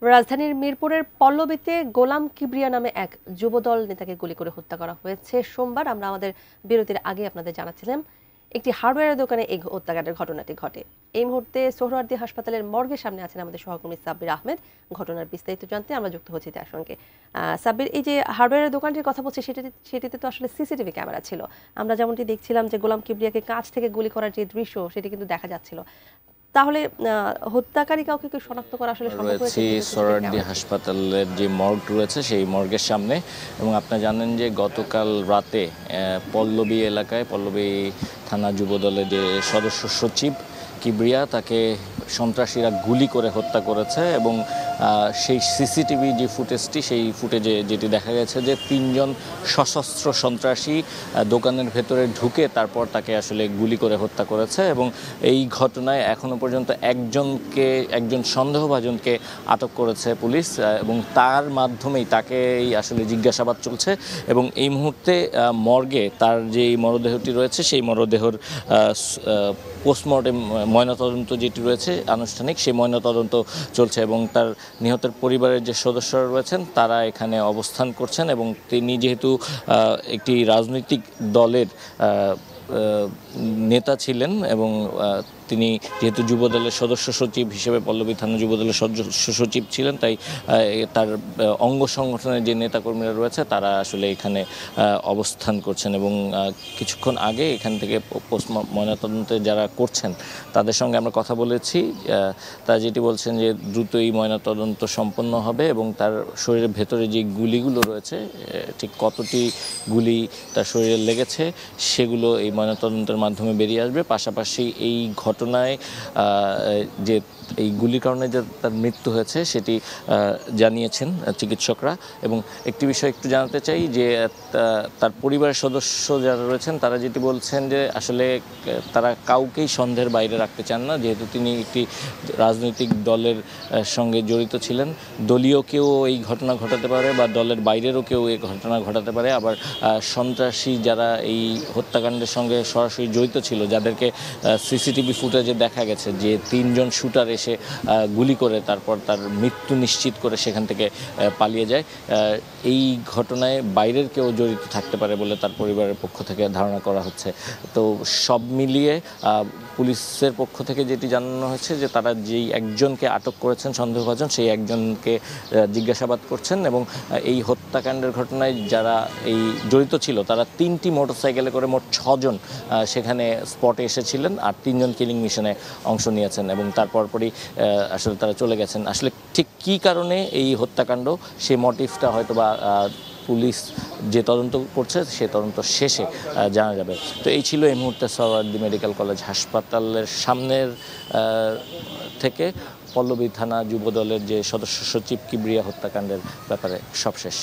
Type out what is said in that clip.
রাজধানীর মিরপুরের পল্লবীতে গোলাম কিবরিয়া নামে এক যুবদল নেতাকে গুলি করে হত্যা করা হয়েছে সোমবার। আমরা আমাদের বিরতির আগে আপনাদের জানাচ্ছিলাম একটি হার্ডওয়্যারের দোকানে এই হত্যাকাণ্ডের ঘটনাটি ঘটে। এই মুহূর্তে সোহরাওয়ার্দী হাসপাতালের মর্গের সামনে আছেন আমাদের সহকর্মী সাব্বির আহমেদ। ঘটনার বিস্তারিত জানতে আমরা যুক্ত হচ্ছি তার সঙ্গে। সাব্বির, এই যে হার্ডওয়্যারের দোকানটির কথা বলছি সেটিতে তো আসলে সিসিটিভি ক্যামেরা ছিল। আমরা যেমনটি দেখছিলাম যে গোলাম কিবরিয়াকে কাছ থেকে গুলি করার যে দৃশ্য সেটি কিন্তু দেখা যাচ্ছিল। তাহলে হত্যাকারী কাউকে কি শনাক্ত করা আসলে সম্ভব হয়েছে? সোহরাওয়ার্দী হাসপাতালের যে মর্গ রয়েছে সেই মর্গের সামনে, এবং আপনারা জানেন যে গতকাল রাতে পল্লবী এলাকায় পল্লবী থানা যুবদলের যে সদস্য সচিব কিবরিয়া, তাকে সন্ত্রাসীরা গুলি করে হত্যা করেছে। এবং সেই সিসিটিভি যে ফুটেজটি, সেই ফুটেজে যেটি দেখা গেছে যে তিনজন সশস্ত্র সন্ত্রাসী দোকানের ভেতরে ঢুকে তারপর তাকে আসলে গুলি করে হত্যা করেছে। এবং এই ঘটনায় এখনো পর্যন্ত একজন সন্দেহভাজনকে আটক করেছে পুলিশ, এবং তার মাধ্যমেই তাকেই আসলে জিজ্ঞাসাবাদ চলছে। এবং এই মুহূর্তে মর্গে তার যে মরদেহটি রয়েছে সেই মরদেহর পোস্টমর্টেম ময়নাতদন্ত যেটি রয়েছে আনুষ্ঠানিক, সেই ময়নাতদন্ত চলছে। এবং তার নিহতের পরিবারের যে সদস্যরা রয়েছেন তারা এখানে অবস্থান করছেন। এবং তিনি যেহেতু একটি রাজনৈতিক দলের নেতা ছিলেন, এবং তিনি যেহেতু যুবদলের সদস্য সচিব হিসেবে পল্লবী থানা যুবদলের সদস্য সচিব ছিলেন, তাই তার অঙ্গ সংগঠনের যে নেতাকর্মীরা রয়েছে তারা আসলে এখানে অবস্থান করছেন। এবং কিছুক্ষণ আগে এখান থেকে ময়নাতদন্তে যারা করছেন তাদের সঙ্গে আমরা কথা বলেছি। তারা যেটি বলছেন যে দ্রুতই ময়নাতদন্ত সম্পন্ন হবে, এবং তার শরীরের ভেতরে যে গুলিগুলো রয়েছে, ঠিক কতটি গুলি তার শরীরে লেগেছে সেগুলো এই ময়নাতদন্তের মাধ্যমে বেরিয়ে আসবে। পাশাপাশি এই ঘটনায় যে এই গুলির কারণে যে তার মৃত্যু হয়েছে সেটি জানিয়েছেন চিকিৎসকরা। এবং একটি বিষয় একটু জানাতে চাই যে তার পরিবারের সদস্য যারা রয়েছেন তারা যেটি বলছেন যে আসলে তারা কাউকেই সন্দেহের বাইরে রাখতে চান না, যেহেতু তিনি একটি রাজনৈতিক দলের সঙ্গে জড়িত ছিলেন। দলীয় কেউ এই ঘটনা ঘটাতে পারে বা দলের বাইরেরও কেউ এই ঘটনা ঘটাতে পারে। আবার সন্ত্রাসী যারা এই হত্যাকাণ্ডের সঙ্গে সরাসরি জড়িত ছিল, যাদেরকে সিসিটিভি ফুটেজে দেখা গেছে যে তিনজন শুটার এসে গুলি করে তারপর তার মৃত্যু নিশ্চিত করে সেখান থেকে পালিয়ে যায়, এই ঘটনায় বাইরের কেউ জড়িত থাকতে পারে বলে তার পরিবারের পক্ষ থেকে ধারণা করা হচ্ছে। তো সব মিলিয়ে পুলিশের পক্ষ থেকে যেটি জানানো হয়েছে যে তারা যেই একজনকে আটক করেছেন সন্দেহভাজন, সেই একজনকে জিজ্ঞাসাবাদ করছেন। এবং এই হত্যাকাণ্ডের ঘটনায় যারা এই জড়িত ছিল তারা 3টি মোটরসাইকেলে করে মোট 6 জন সেখানে স্পটে এসেছিলেন, আর 3 জন কিলিং মিশনে অংশ নিয়েছেন। এবং তারপরই আসলে তারা চলে গেছেন। আসলে ঠিক কী কারণে এই হত্যাকাণ্ড, সেই মোটিভটা হয়তো বা পুলিশ যে তদন্ত করছে সে তদন্ত শেষে জানা যাবে। তো এই ছিল এই মুহূর্তে সোহরাওয়ার্দী মেডিকেল কলেজ হাসপাতালের সামনের থেকে পল্লবী থানা যুবদলের যে সদস্য সচিব কিবরিয়া হত্যাকাণ্ডের ব্যাপারে সবশেষ।